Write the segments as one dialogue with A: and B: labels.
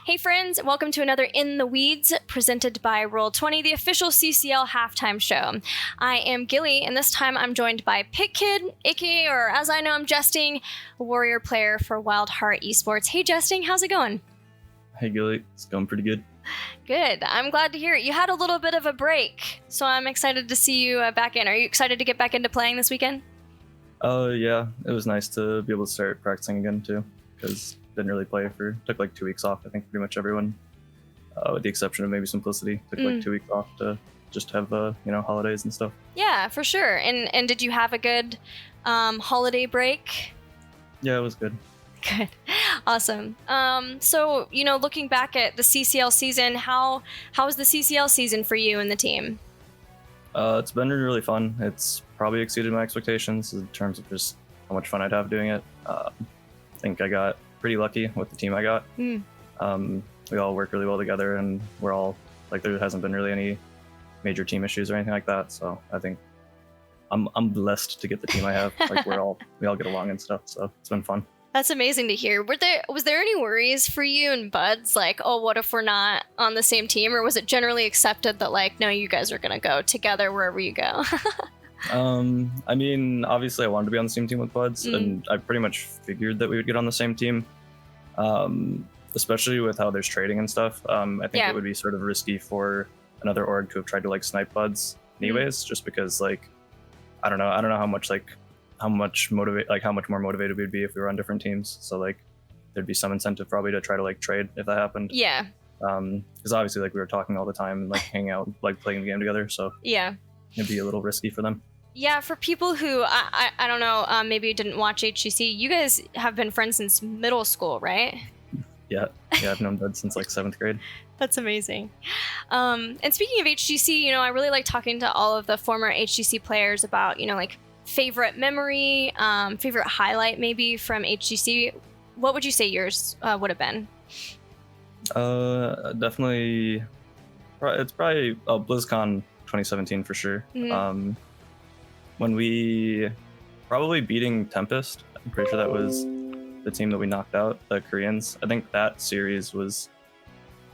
A: Hey friends, welcome to another In the Weeds presented by Roll20, the official CCL halftime show. I am Gilly, and this time I'm joined by Pit Kid, aka, or as I know I'm Jesting, a warrior player for WildHeart Esports. Hey Jesting, how's it going?
B: Hey Gilly, it's going pretty good.
A: Good, I'm glad to hear it. You had a little bit of a break, so I'm excited to see you back in. Are you excited to get back into playing this weekend?
B: Yeah, it was nice to be able to start practicing again too, because didn't really play took like 2 weeks off. I think pretty much everyone, with the exception of maybe Simplicity, took like 2 weeks off to just have holidays and stuff.
A: Yeah, for sure. And did you have a good holiday break?
B: Yeah, it was good.
A: Good. Awesome. So, looking back at the CCL season, how was the CCL season for you and the team?
B: It's been really fun. It's probably exceeded my expectations in terms of just how much fun I'd have doing it. I think I got pretty lucky with the team I got. We all work really well together, and we're all like, there hasn't been really any major team issues or anything like that. So I think I'm blessed to get the team I have. Like we all get along and stuff. So it's been fun.
A: That's amazing to hear. Was there any worries for you and Buds, like, oh, what if we're not on the same team? Or was it generally accepted that, like, no, you guys are going to go together wherever you go?
B: I mean, obviously I wanted to be on the same team with Buds, and I pretty much figured that we would get on the same team, especially with how there's trading and stuff. I think it would be sort of risky for another org to have tried to, like, snipe Buds anyways, just because, like, I don't know how much more motivated we'd be if we were on different teams. So like there'd be some incentive probably to try to like trade if that happened.
A: Yeah.
B: Because obviously like we were talking all the time and like hanging out, like playing the game together. So
A: yeah,
B: it'd be a little risky for them.
A: Yeah, for people who I don't know, maybe didn't watch HGC, you guys have been friends since middle school, right?
B: Yeah, I've known Bud since like 7th grade.
A: That's amazing. And speaking of HGC, I really like talking to all of the former HGC players about, like favorite memory, favorite highlight maybe from HGC. What would you say yours would have been?
B: Definitely, it's probably BlizzCon 2017 for sure. When we probably beating Tempest, I'm pretty sure that was the team that we knocked out, the Koreans. I think that series was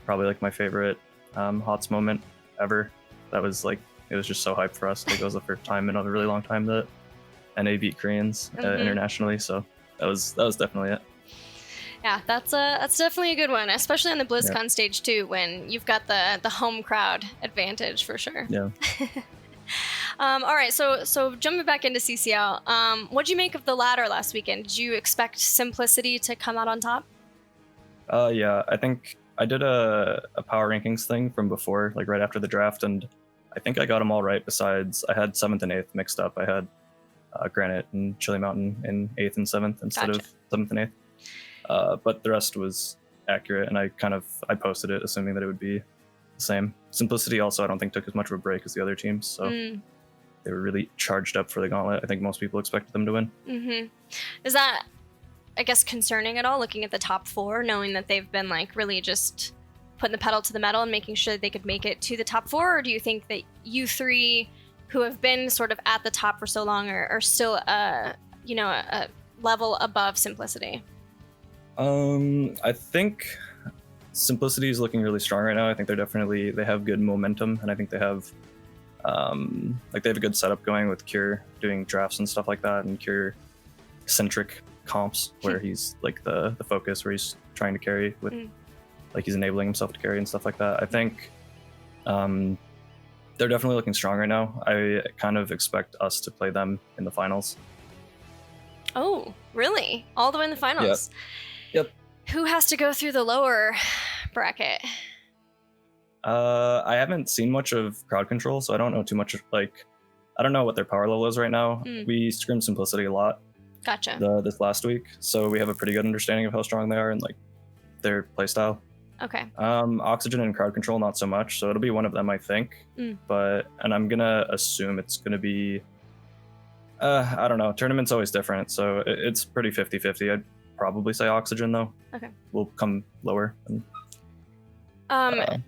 B: probably like my favorite HOTS moment ever. That was like, it was just so hyped for us. Like, it was the first time in a really long time that NA beat Koreans internationally, so that was definitely it.
A: Yeah, that's definitely a good one, especially on the BlizzCon stage too, when you've got the home crowd advantage for sure.
B: Yeah.
A: All right, so jumping back into CCL, what'd you make of the ladder last weekend? Did you expect Simplicity to come out on top?
B: Yeah, I think I did a power rankings thing from before, like right after the draft, and I think I got them all right. Besides, I had 7th and 8th mixed up. I had Granite and Chili Mountain in 8th and 7th instead of 7th and 8th. But the rest was accurate, and I posted it assuming that it would be the same. Simplicity also I don't think took as much of a break as the other teams, so they were really charged up for the gauntlet. I think most people expected them to win.
A: Is that, I guess, concerning at all, looking at the top 4, knowing that they've been like really just putting the pedal to the metal and making sure that they could make it to the top 4? Or do you think that you three who have been sort of at the top for so long are still a level above Simplicity?
B: I think Simplicity is looking really strong right now. I think they have good momentum, and I think they have a good setup going with Cure doing drafts and stuff like that, and Cure centric comps where he's like the focus, where he's trying to carry with like he's enabling himself to carry and stuff like that. I think they're definitely looking strong right now. I kind of expect us to play them in the finals.
A: Oh, really? All the way in the finals?
B: Yep.
A: Who has to go through the lower bracket?
B: I haven't seen much of crowd control, so I don't know too much. Like, I don't know what their power level is right now. We scrimmed Simplicity a lot.
A: Gotcha.
B: This last week, so we have a pretty good understanding of how strong they are and like their playstyle.
A: Okay.
B: Oxygen and crowd control, not so much. So it'll be one of them, I think. And I'm gonna assume it's gonna be. I don't know. Tournament's always different, so it's pretty 50-50. I'd probably say Oxygen though.
A: Okay.
B: We'll come lower. And, yeah.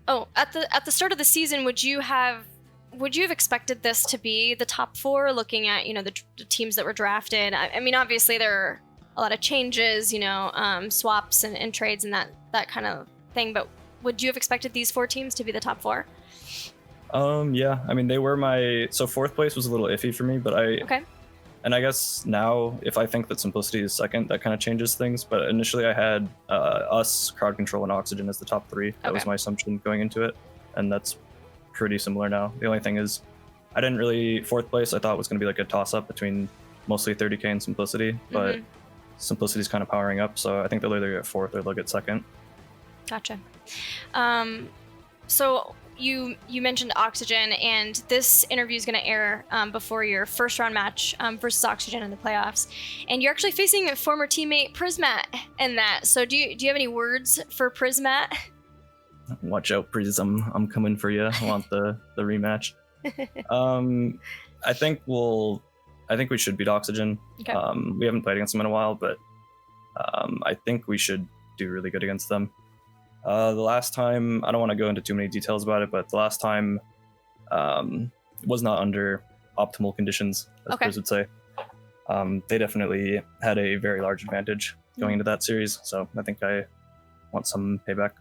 A: Oh, at the start of the season, would you have expected this to be the top 4? Looking at the teams that were drafted. I mean, obviously there are a lot of changes, swaps and trades and that kind of thing. But would you have expected these 4 teams to be the top 4?
B: Yeah. I mean, they were so 4th place was a little iffy for me, but
A: Okay.
B: And I guess now, if I think that Simplicity is 2nd, that kind of changes things. But initially, I had us, Crowd Control, and Oxygen as the top 3. That was my assumption going into it, and that's pretty similar now. The only thing is, I didn't really 4th place. I thought was going to be like a toss-up between mostly 30K and Simplicity, but Simplicity's kind of powering up, so I think they'll either get 4th or they'll get 2nd.
A: Gotcha. So you mentioned Oxygen, and this interview is going to air before your first round match versus Oxygen in the playoffs, and you're actually facing a former teammate Prismat in that. So do you have any words for Prismat?
B: Watch out, Prism! I'm coming for you. I want the rematch. I think we should beat Oxygen.
A: Okay.
B: We haven't played against them in a while, but I think we should do really good against them. The last time, I don't want to go into too many details about it, but the last time was not under optimal conditions, as Chris would say. They definitely had a very large advantage going into that series, so I think I want some payback.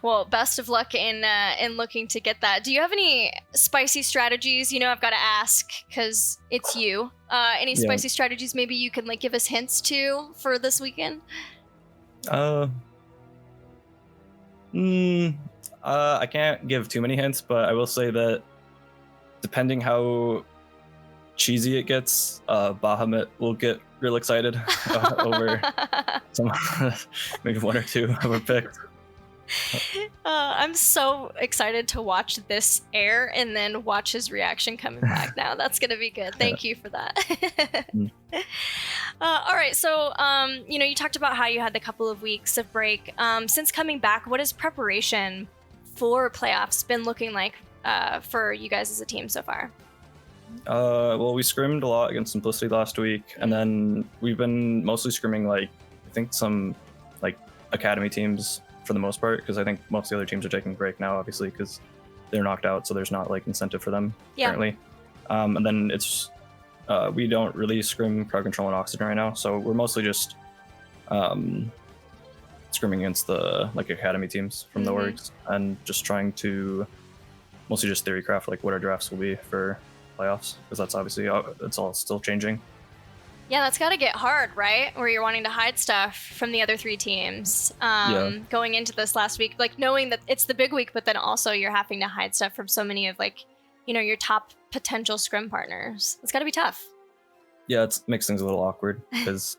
A: Well, best of luck in looking to get that. Do you have any spicy strategies? I've got to ask because it's you. Any spicy strategies maybe you can give us hints to for this weekend?
B: I can't give too many hints, but I will say that depending how cheesy it gets, Bahamut will get real excited over some maybe 1 or 2 of our picks.
A: I'm so excited to watch this air and then watch his reaction coming back now. That's going to be good. Thank you for that. All right. So, you talked about how you had the couple of weeks of break. Since coming back, what has preparation for playoffs been looking like for you guys as a team so far?
B: Well, we scrimmed a lot against Simplicity last week, and then we've been mostly scrimming I think some academy teams for the most part, because I think most of the other teams are taking a break now, obviously, because they're knocked out, so there's not incentive for them currently. And then it's we don't really scrim Crowd Control and Oxygen right now, so we're mostly just scrimming against the academy teams from the orgs, and just trying to mostly just theory craft what our drafts will be for playoffs, because that's obviously it's all still changing.
A: Yeah, that's got to get hard, right? Where you're wanting to hide stuff from the other 3 teams going into this last week, knowing that it's the big week, but then also you're having to hide stuff from so many of your top potential scrim partners. It's got to be tough.
B: Yeah, it makes things a little awkward because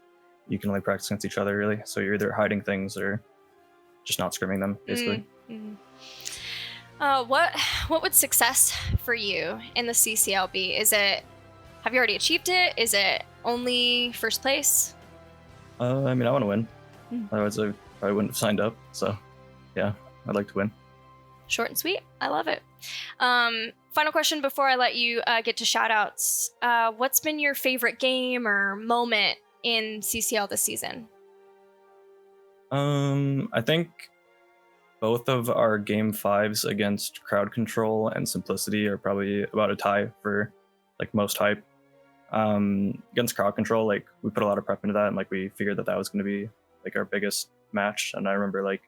B: you can only practice against each other, really. So you're either hiding things or just not scrimming them, basically.
A: What would success for you in the CCL be? Have you already achieved it? Is it only first place?
B: I mean, I want to win. Otherwise, I probably wouldn't have signed up. So, yeah, I'd like to win.
A: Short and sweet. I love it. Final question before I let you get to shout-outs. What's been your favorite game or moment in CCL this season?
B: I think both of our game 5s against Crowd Control and Simplicity are probably about a tie for most hype. Against Crowd Control, we put a lot of prep into that, and we figured that was going to be our biggest match. And I remember when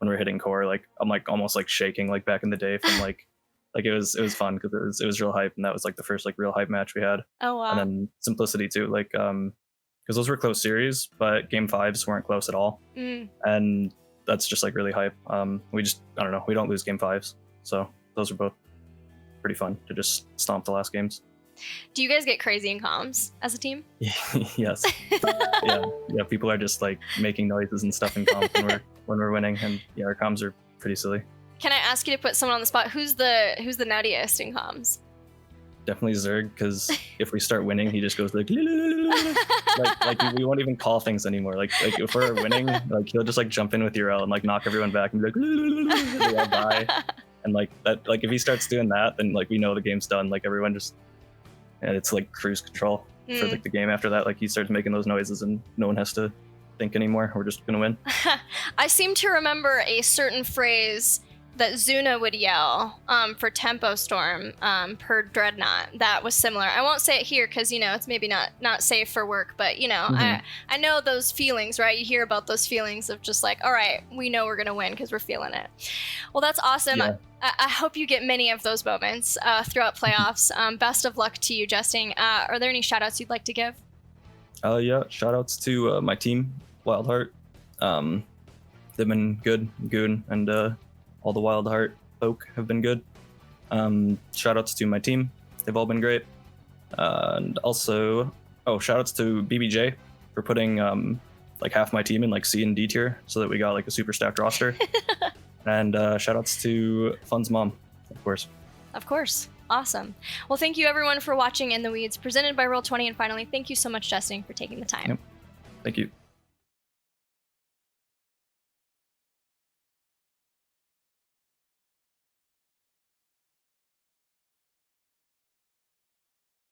B: we were hitting core, I'm almost shaking back in the day from it was fun because it was real hype, and that was the first real hype match we had.
A: Oh wow.
B: And then Simplicity too, because those were close series, but game 5s weren't close at all. And that's just really hype. We just, I don't know, we don't lose game 5s, so those are both pretty fun to just stomp the last games.
A: Do you guys get crazy in comms as a team?
B: Yes. yeah. People are just making noises and stuff in comms when we're winning, and our comms are pretty silly.
A: Can I ask you to put someone on the spot? Who's the nuttiest in comms?
B: Definitely Zerg, because if we start winning, he just goes we won't even call things anymore. If we're winning, he'll just jump in with URL and knock everyone back and be they all die. And that, if he starts doing that, then we know the game's done. Everyone just, and it's cruise control for the game after that. He starts making those noises and no one has to think anymore. We're just gonna win.
A: I seem to remember a certain phrase that Zuna would yell for Tempo Storm per Dreadnought. That was similar. I won't say it here because, you know, it's maybe not safe for work, but, you know, I know those feelings, right? You hear about those feelings of just like, all right, we know we're going to win because we're feeling it. Well, that's awesome.
B: Yeah.
A: I hope you get many of those moments throughout playoffs. Best of luck to you, Justin. Are there any shout outs you'd like to give?
B: Yeah, shout outs to my team, WildHeart. They've been good, Goon, and all the WildHeart folk have been good. Shout outs to my team. They've all been great. And also, shout outs to BBJ for putting like half my team in like C and D tier so that we got like a super stacked roster. And shout outs to Fun's mom, of course.
A: Of course. Awesome. Well, thank you everyone for watching In the Weeds, presented by Roll20. And finally, thank you so much, Justin, for taking the time.
B: Yep. Thank you.